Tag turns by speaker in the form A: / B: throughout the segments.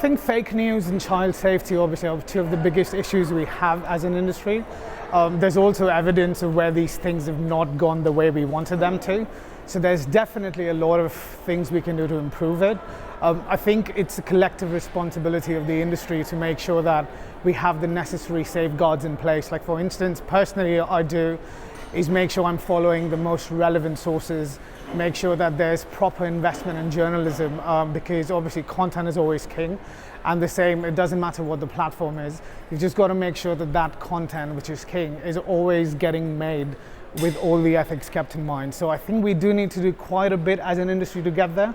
A: think fake news and child safety obviously are two of the biggest issues we have as an industry. There's also evidence of where these things have not gone the way we wanted them to. So there's definitely a lot of things we can do to improve it. I think it's a collective responsibility of the industry to make sure that we have the necessary safeguards in place. Like for instance, personally I do is make sure I'm following the most relevant sources, make sure that there's proper investment in journalism, because obviously content is always king. And the same, it doesn't matter what the platform is, you've just got to make sure that that content, which is king, is always getting made with all the ethics kept in mind. So I think we do need to do quite a bit as an industry to get there.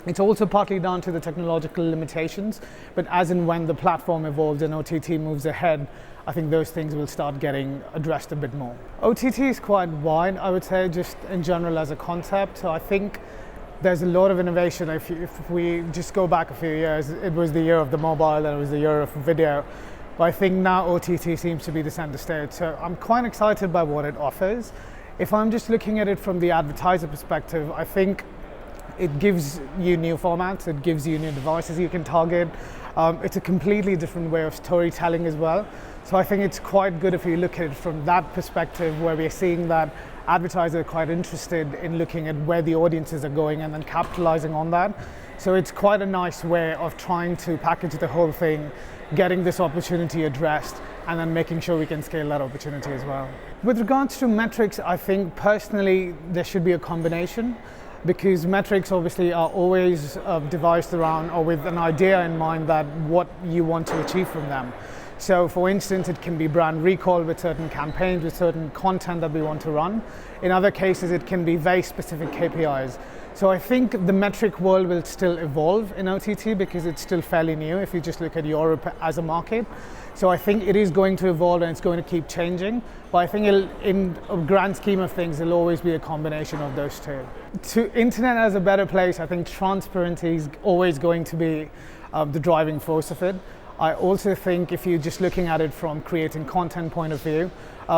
A: It's also partly down to the technological limitations, but as and when the platform evolves and OTT moves ahead, I think those things will start getting addressed a bit more. OTT is quite wide, I would say, just in general as a concept. So I think there's a lot of innovation. If we just go back a few years, it was the year of the mobile, and it was the year of video. But I think now OTT seems to be the center stage. So I'm quite excited by what it offers. If I'm just looking at it from the advertiser perspective, I think it gives you new formats, it gives you new devices you can target. It's a completely different way of storytelling as well. So I think it's quite good if you look at it from that perspective, where we're seeing that advertisers are quite interested in looking at where the audiences are going and then capitalizing on that. So it's quite a nice way of trying to package the whole thing, getting this opportunity addressed, and then making sure we can scale that opportunity as well. With regards to metrics, I think personally there should be a combination, because metrics obviously are always devised around or with an idea in mind that what you want to achieve from them. So for instance, it can be brand recall with certain campaigns, with certain content that we want to run. In other cases, it can be very specific KPIs. So I think the metric world will still evolve in OTT because it's still fairly new if you just look at Europe as a market. So I think it is going to evolve and it's going to keep changing. But I think in a grand scheme of things, it'll always be a combination of those two. To internet as a better place, I think transparency is always going to be the driving force of it. I also think if you're just looking at it from creating content point of view,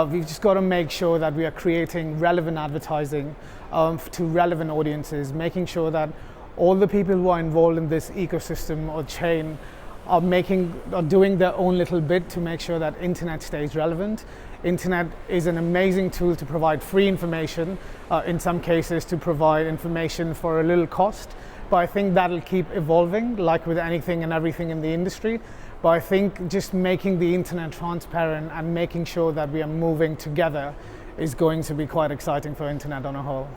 A: we've just got to make sure that we are creating relevant advertising to relevant audiences, making sure that all the people who are involved in this ecosystem or chain are doing their own little bit to make sure that internet stays relevant. Internet is an amazing tool to provide free information, in some cases to provide information for a little cost. But I think that'll keep evolving, like with anything and everything in the industry. But I think just making the internet transparent and making sure that we are moving together is going to be quite exciting for internet on a whole.